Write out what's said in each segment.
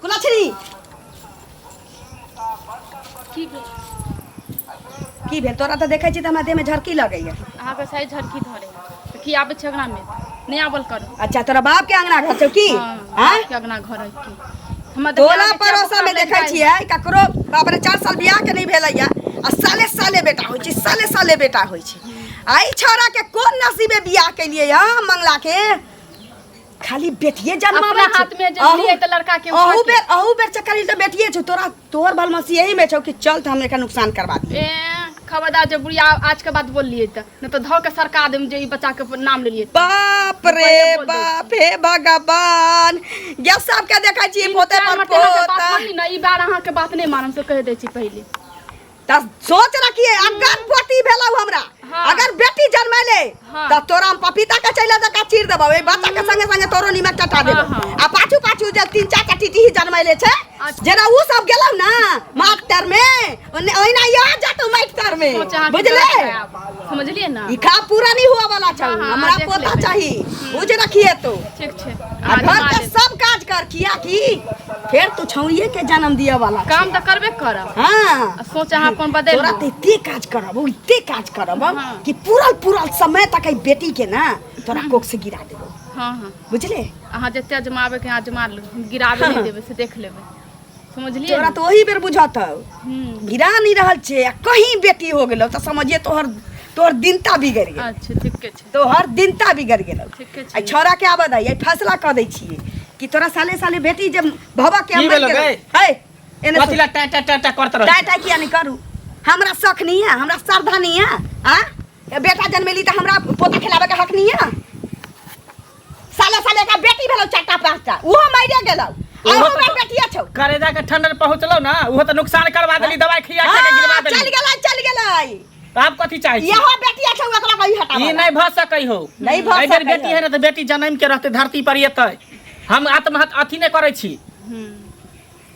कुलछनी की भेल तोरा तो देखे छी त हमरा देह में झरकी लगैया। अहाँ के सही झरकी धरे तो की आबे छै अंगना में नहीं आवल करो। अच्छा तोरा बाप के अंगना घर छौ की? हां के अंगना घर है की हम टोला पड़ोसा में देखे छियै ककरो बाप रे 4 साल बियाह के नहीं भेलैया आ साले साले बेटा होय छै, साले साले बेटा होय छै। आई छोरा के कोन नसीबे बियाह के लिए हां मंगला के खाली बेटिए जन्मावे अपना हाथ में जब लिए त लड़का के अहू बेर चक्कर त बेटिए छौ तोरा तोहर बलमसी यही में छौ कि चल त हम एका नुकसान करवा दी। ए खबरदार जब बुढ़िया आज के बात बोल लिए त न तो धौ के सरकार दे जे ई बच्चा के नाम ले लिए। बाप रे बाप हे भगवान ये सब के देखै छी पोते पर पोता न ई बार अहाँ के बात नहीं मानम से कह दे छी पहले त सोच रखिए अगर पोती भेलौ हमरा अगर बेटी जन्मले त तोरा हम पपीता के चैला दका चीर देबौ ए बच्चा के संगे संगे तोरो नीमक चटा देबौ आ पाछू पाछू जे 3-4 टा टीटी जन्मले छै जेना उ सब गेलौ ना मास्टर में ओइना या जातौ मास्टर में बुझले समझलिए ना ई खा पूरा नहीं हुआ वाला छौ हमरा पोता चाही बुझ रखिए तो ठीक छै आ घर के सब काज कर किया की फिर तू छौइए के जन्म दिए वाला काम त करबे करब। हां सोच अहाँ अपन बदल तोरा इते काज करब इते काज करब कि पूरा समय तक ई बेटी के ना तोरा कोख से गिरा देबो। हां हां बुझले अहाँ जते जमावे के जमा गिरावे नहीं देबे से देख लेबे समझलिए तोरा तो वही बेर बुझत गिरा नहीं रहल छे कहीं बेटी हो गेलो त समझिए तोहर दिनता बिगड़ गेल। अच्छा ठीक छै तोहर दिनता बिगड़ गेलो। ठीक छै आई छोरा के आबद आई फैसला क दै छिए कि तोरा साले साले बेटी जब भवा के अंदर के है एने कथिला टा करत रह टाटा किया नहीं करू हमरा शौक नहीं है हमरा श्रद्धा नहीं है हां बेटा जन्मेली त हमरा पोता खिलावे के हक नहीं है। साले साले का बेटी भेलो 4-5टा वो माइरे गेलो आ हमर बेटिया छौ करेजा के ठंडर पहुंचलो ना वो त नुकसान करवा देली दवाई खिया के गिरवा देली चल गेलै त आप कथि चाहि छी यहो बेटिया छौ एकरा कहि हटावा ई नहीं भ सकै हो नहीं भ अगर बेटी है ना त बेटी जन्म के रहते धरती पर एतै हम आत्महत्या अथी नहीं करै छी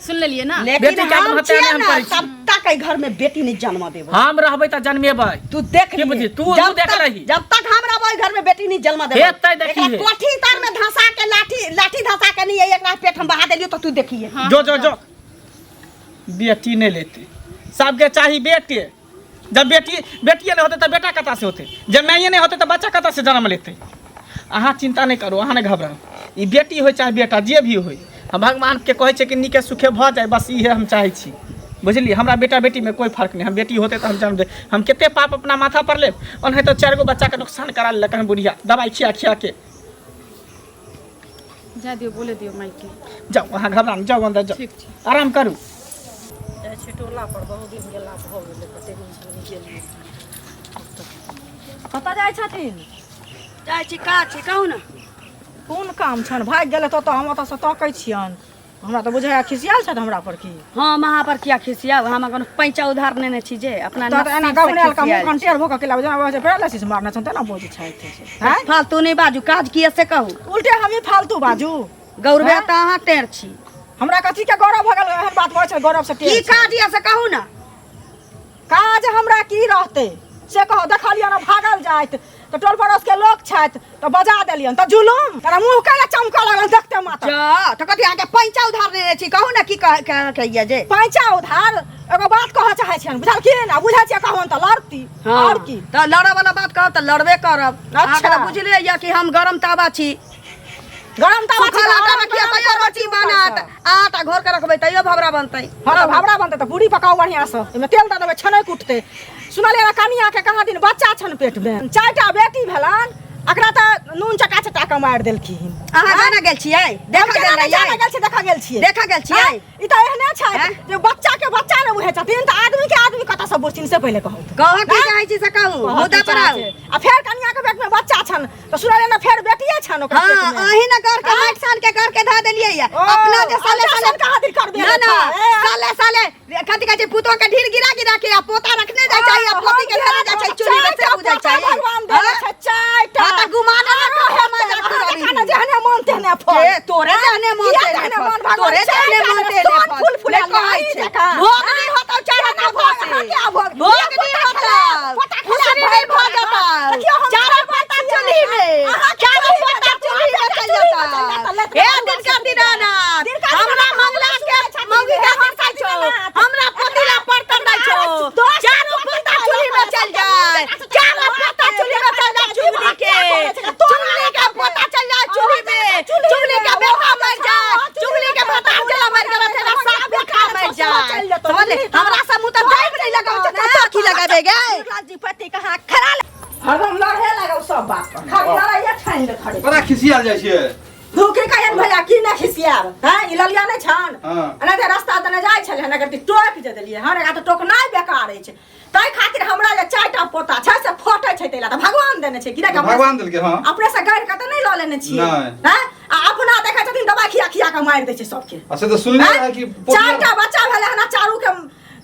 सुन लेलिए ना बेटी के आत्महत्या नहीं हम करै छी तब तक ए घर में बेटी नहीं जन्म देबो हम रहबै त जन्मेबै तू देख के बुझी तू देख रही जब तक हम रहबै घर में बेटी नहीं जन्म देबो हेतै देखिए कोठी तार में धंसा के लाठी धंसा के नहीं एकरा पेट हम बहा देलियो त तू देखिए जो बेटी नहीं लेते सबके चाहिए बेटे जब बेटिए नहीं होते तो बेटा कता से होते जब माइए नहीं होते तो बच्चा कता से जन्म लेते। अहाँ चिंता नहीं करो अहाँ नहीं घबराओ ई बेटी हो चाहे बेटा जे भी हो हम भगवान के कहे छे कि नीके सुखे भ जाए बस इहे हम चाहे छी बुझलिए हमरा बेटा बेटी में कोई फर्क नहीं हम बेटी होते तो हम जन्म दे हम केते पाप अपना माथा पर ले ओनहे तो 4 गो बच्चा के नुकसान करा लेलक हम बुढ़िया दवाई खिया के जा दियो बोले दियो माई के जाओ वहाँ घबरान जाओ अंदर जाओ ठीक छै आराम करू टोला पर बहुत दिन गेला भ गेलै कते दिन से नहीं गेलिए कतऽ जाइ छथिन जाइ छी काज छी कहू ना कोन काम छन भाग गेले तो हम ओतऽ से तकै छियन हमरा तो बुझाया खिसियाल छत हमरा पर की हां वहां पर किया खिसिया हम अपन पैंचा उधार नेने छी जे अपना तो एना गवनेल का मुंह कंटेर भोक के लाब जना बजे पैरालिसिस मारना छन तना बोझ छै हैं फालतू नहीं बाजू काज किए से कहू उल्टे हम ही फालतू बाजू गौरवे त अहाँ टेर छी हमरा कथी के गौरव भ गेल एहन बात छै गौरव से की काज ये से कहू ना काज हमरा की रहते से कहो देखलियन भागल जाइत तो टोल पड़ोस के लोग छथि तो बजा देलियन तो जुलुम तेरा मुंह काला चमका लागल देखते माता जा तो कथी आके पैंचा उधार नेने छी कहू ना की कहिए जे पैंचा उधार एगो बात कह चाहे छन बुझल की ना बुझा छियै कहवन त लड़ती और की त लड़े वाला बात कहब त लड़बे करब। अच्छा बुझले या कि हम गरम तावा छी गरम तावा छी आटा रखिए तैयो रोटी बनात आटा घोर के रखबै तैयो भवरा बनतै हां त भवरा बनतै त पूरी पकाओ बढ़िया से एमे तेल द देबै छनै कुटते सुनले रे कनिया के कहाँ दिन बच्चा छन पेट में 4टा बेटी भेलन अकरा त नून चटा चटा के मार देलखिन। अहाँ जाना गेल छियै देखा गेल रहियै देखा गेल छियै ई त एहने छै जे बच्चा के बच्चा ने बुझै छथिन त आदमी के आदमी कता सब बुझथिन से पहिले कहू कह की चाहै छी से कहू मुद्दा पर आउ आ फेर कनिया के पेट में बच्चा छन त सुनले ना फेर बेटिए छन ओकरा पेट में हां अही ना कर के माइट सान के कर के धा देलियै या अपना जे साले साले कहाँ दिन कर ना ना साले साले कथि कहै छै पुतो के ढीर गिरा के आ पोता रखने जाय छै आ पोती के घर जाय छै चोरी में से बुझै छै भगवान देले छै चाइटा त गुमाना ना कहे मजा करबी खाना जहने मन तेहने फल तोरे जहने मन तेहने फल तोरे जहने मन तेहने फल फूल फूल कहै छै भोग नहीं होतौ चारा ना भोग भोग नहीं होतौ खुशी नहीं भ जाता चारा पत्ता चुली में चारा पत्ता चुली में चल जाता ए दिन का दीनानाथ हमरा मंगला मार के बैठे ना सब बेटा मर जाए समझ ले हमरा सब मुंह तक टाइम नहीं लगाओ तो की लगाबे गे राजीपति कहां खड़ा हरदम लड़े लागौ सब बात पर खाली लड़ाइए छाइन ले खड़े बड़ा खिसियाल जाइ छियै धोखे कहन भैया की ना खिसियाब हैं ई ललिया नै छन अना जे रास्ता दने जाय छले ना करती टोक जे देलिए हमरा का तो टोकनाइ बेकार छै तै खातिर हमरा जे चारटा पोता छै से फोटो छै तेला त भगवान देने छै कि ना भगवान देलकै हां अपने से गाड़ के त नहीं ल लेने छियै हैं आ अपना देखै छथिन दवा खिया खिया के मार दै छै सबके अच्छा तो सुनले है कि चारटा बच्चा भेले हना चारू के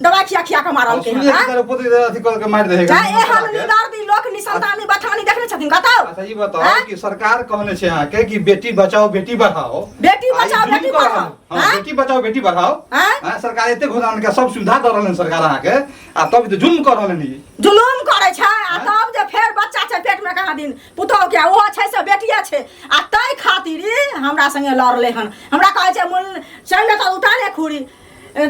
दवा खिया खिया के मारल के सुनले तेरे पोते अथी कर के मार देगा चाहे एहन निदारदी लोक निसंतानी बथानी देखने छथिन बताओ अच्छा ई बताओ कि सरकार कहने छै अहाँ के कि बेटी बचाओ बेटी बढ़ाओ बेटी बचाओ बेटी पढ़ाओ हां बेटी बचाओ बेटी बढ़ाओ हां सरकार एते घोषणा के सब सुविधा द रहलन सरकार अहाँ के आ तब तो जुल्म कर रहलन ई जुलुम करे छै आ तब जे फेर बच्चा छै पेट में कहाँ दिन पुतौ के ओहो छै से बेटिया छै आ तै खातिर हमरा संगे लड़ले हन हमरा कहै छै मुल चल त उतारे खुरी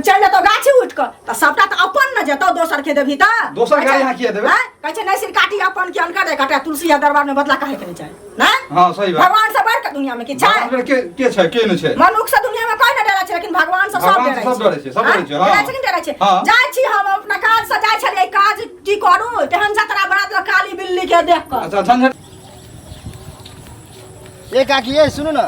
चल तो गाछी उठ क त सबटा त अपन न जतौ दोसर के देभी त दोसर गाड़ी यहाँ किया देबे कहै छै नै सिर काटी अपन के अनकर दे कटा तुलसी या दरबार में बदला काहे करे छै ना हां सही बात भगवान से बढ़ के दुनिया में की छै भगवान के छै के न छै मनुष्य से दुनिया में कोई न डरै छै लेकिन भगवान से सब डरै छै सब डरै छै हां डरै छै कि डरै छै जाय छी हम अपना काज से जाय छलिए काज की करू तेहन जतरा बना दो काली बिल्ली के देख क अच्छा झंझट ए काकी ए सुनु न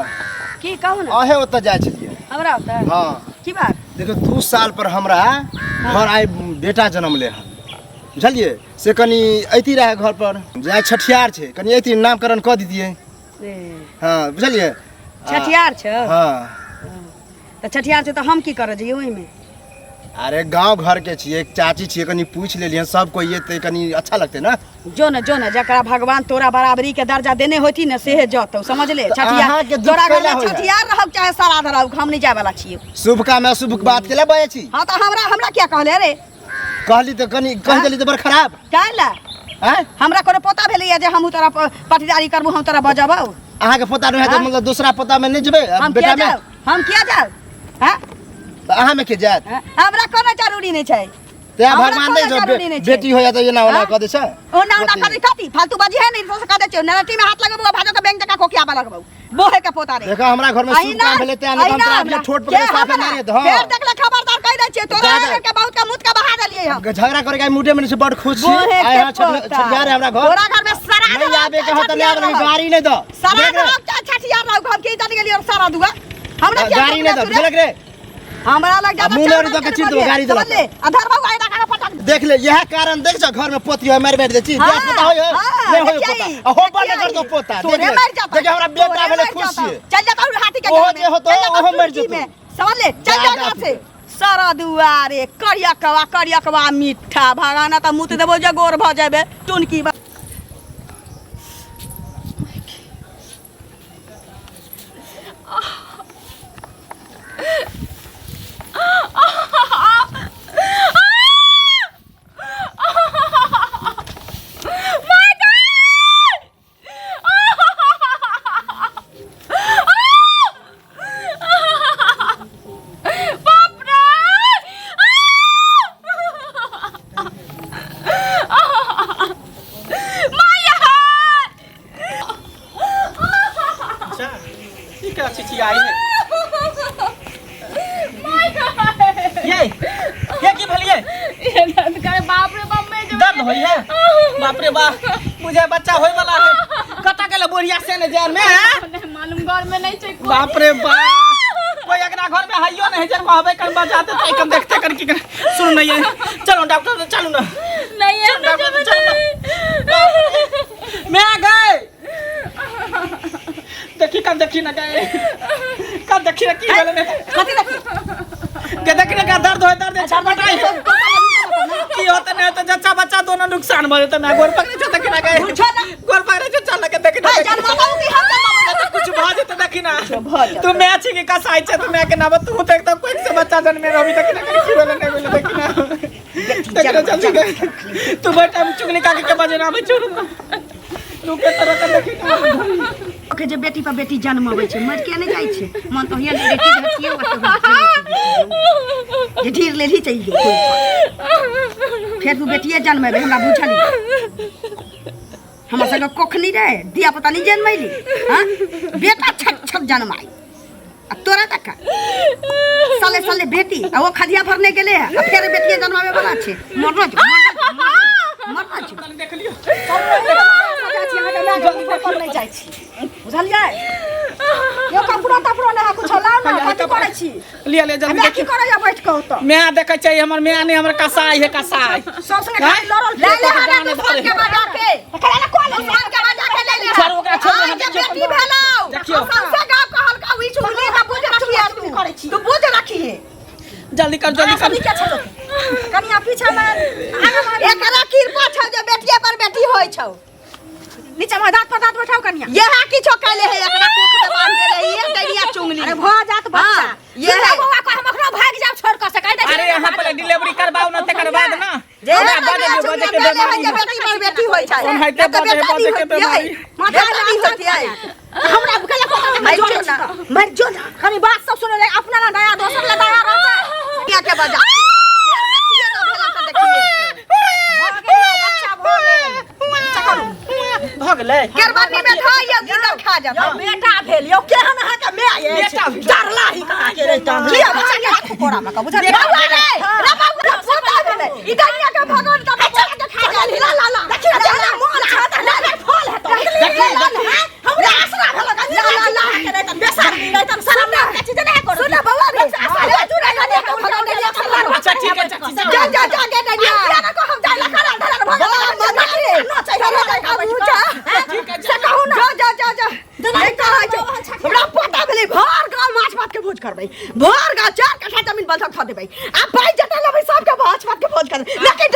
की कहू ना अहे ओत जाय छलिए हमरा होता हां की बात देखो 2 साल पर हमरा घर आइ बेटा जन्म ले हन बुझलिए से कनी ऐती रहे घर पर जाय छठियार छै कनी ऐती नामकरण क दितिए हां बुझलिए छठियार छ हां त छठियार छै त हम की करे जइए ओहि में अरे गांव घर के छिए एक चाची छिए कनी पूछ लेलिए सब कोई ये ते कनी अच्छा लगते ना जो न जकरा भगवान तोरा बराबरी के दर्जा देने होती न सेहे जतौ समझ ले अहाँ छठियार के दुख तोरा घर कैला में होइया? छठियार रहब चाहे सारा रहब हम नहीं जाय वाला छियै शुभ काम है शुभ बात के ले बये छी हां त हमरा क्या कहले रे कहली तो कनी कह देली तो बड़ खराब कहला हैं हमरा कोनो पता भेलैया जे हम तोरा पटीदारी करबो हम तोरा बजबौ अहाँ के पता नहीं है तो मतलब दूसरा पता में नहीं जबे हम बेटा किया में जाऊ हम किया जाऊ हैं अहाँ में के जात हमरा कोनो जरूरी नहीं छै ते हमरा भगवान कोनो नहीं जो जरूरी नहीं छै। बेटी हो जाता ये ना होना हाँ? कह दे छ ओ ना करी कथी फालतू बजी है नहीं तो कह दे छै नरटी में हाथ लगबो भाजो के बैंक जका कोकिया बा लगबो बोहे के पोता रे देखा हमरा घर में शुभ काम भेले ते हम तोरा अपने छोट पर साफ नहीं दे फिर देख ले खबरदार कह दे छै तोरा दादा। के बहुत का मुत का बहा देलिए हम झगड़ा करे के मुटे में से बड़ खुश छी बोहे आय के हां पोता। छठियार है हमरा घर तोरा घर में सरा नहीं आबे के होता नहीं आबे गाड़ी नहीं दो सरा दो छठियार रहो हम के जाने गेलिए सारा दुआ हमरा क्या गाड़ी नहीं दो झलक रे हमरा लग जाता मुंह लड़ी दो के चिर दो गाड़ी दो ले अधर बाबू आइदा का पटक देख ले यह कारण देख छ घर में पोती है मार बैठ दे छी हाँ, देख पता होय हाँ, नहीं होय देखिए, पता हो बड़ कर दो पोता देख ले देख हमरा बेटा भेले खुश छी चल जाता हूं हाथी के ओहो घर में। जे होतो, चल जाता ओहो हूं मर टुनकी जेतो। में। समझ ले चल जा दादा यहाँ से सारा दुआरे करियकवा मीठा भागाना त मुत देबो जे गोर भ जाबे टुनकी बा अच्छा ई का चिठी आई है ये की भलिए ये दर्द करे बाप रे बाप में जो दर्द होई है बाप रे बाप मुझे बच्चा होय वाला है कटा गेले बोरिया से ने जार में हैं? नहीं मालूम घर में नहीं छै कोई। बाप रे बाप कोई अगला घर में हइयो नहीं जर कहबे कर बजाते त कम देखते कर की कर सुन नहीं है चलो डॉक्टर चलो ना नहीं है तो डॉक्टर जब चलो मैं आ गए देखी कब देखी ना गए कब देखी ना की बोले कथी देखी के देखने का दर्द होय दर्द छटपटाई की होता नहीं तो जच्चा बच्चा दोनों नुकसान भरे तो मैं गोर पकड़े छ देखी ना गए गोर पकड़े छ चल के देखी ना भाई जान माता की हम जान कुछ भाजे तो देखी ना तू मैच की का साइड से तू मैं के ना तू तो एकदम कोई से बच्चा जन्म में रवि देखी ना की बोले नहीं बोले देखी ना देखी ना जल्दी गए तू बेटा चुगली काके के बजे ना छोड़ तू के तरह का देखी ना के जे बेटी पर बेटी जन्म होवे छै मर के नहीं जाय छै मन तो हिया बेटी हटिए होत जे ढीर लेली चाहिए फिर तू बेटिए जन्मेबे हमरा बुझली हमरा संग कोख नहीं रहे दिया पता नहीं जन्मैली हां बेटा छट छट जन्माई आ तोरा तक साले साले बेटी आ वो खदिया भरने गेले है आ फेर बेटिए जन्मावे वाला छे मरना छ देख लियो नहीं जाइ छी बुझलियै यो कपड़ा तपड़ा ना कुछ लाउ ना कथि करै छी लिया ले जल्दी हमे की करैया बैठ के ओत मैं देखै छै हमर मैं ने हमर कसाई है कसाई सब संगे खाली लड़ल ले ले हने दुश्मन के बजा के कहे ना कोन दुश्मन के बजा के ले ले छोड़ ओकरा छोड़ बेटी भेलौ देखियो सबसे गांव कहल का उई चुगली का बुझ रखिए तू करै छी तू बुझ रखिए जल्दी कर अभी क्या छलो कनिया पीछे में एकरा कृपा छ जे बेटिए पर बेटी होय छौ नीचे में दांत पर दांत बैठाओ कनिया यहा किछो कैले है एकरा कोख में बांध दे रही है दैनिया चुंगली अरे भ जात बच्चा ये है बउवा को हम अखनो भाग जाओ छोड़ के से कह दे अरे यहाँ पहले डिलीवरी करवाओ ना तकर बाद ना जे हमरा बजे के बीमारी है बेटी पर बेटी होय छै कौन है ते बजे के बीमारी माथा नहीं होती है हमरा कहे को मर जो ना कनी बात सब सुने ले अपना ना दया दोसर ला दया रहता क्या के बजा बेटिए तो भेला त देखिए बच्चा भोगे भगले केरबानी में था ये गिदर खा जा बेटा भेल यो केहन है के मैं ये डरला ही कहा के रहता लिया बच्चा के कोरा में का बुझा बाबा रे रे बाबू फोटा भेले ई दैनिया के भगवान का बच्चा के खा जा ला ला ला देखिए ला मोल छाता ला ला फल है तो हमरा आसरा भेल का ला ला के रहता बेसार नहीं रहता शर्म ना के चीज नहीं करो सुना बाबा रे आसरा तू रे ला के भगवान ने लिया कर अच्छा ठीक है जा जा जा के दैनिया ना को हम जा ला कर धर भगवान ना चाहिए का बुझा से कहू ना जा जा जा नहीं कहा छै हमरा पता भेलै भर गांव माछ भात के भोज करबै भर गांव 4 कट्ठा जमीन बंधक ख देबै आ पाई जते लेबै सबके माछ भात के भोज करबै लेकिन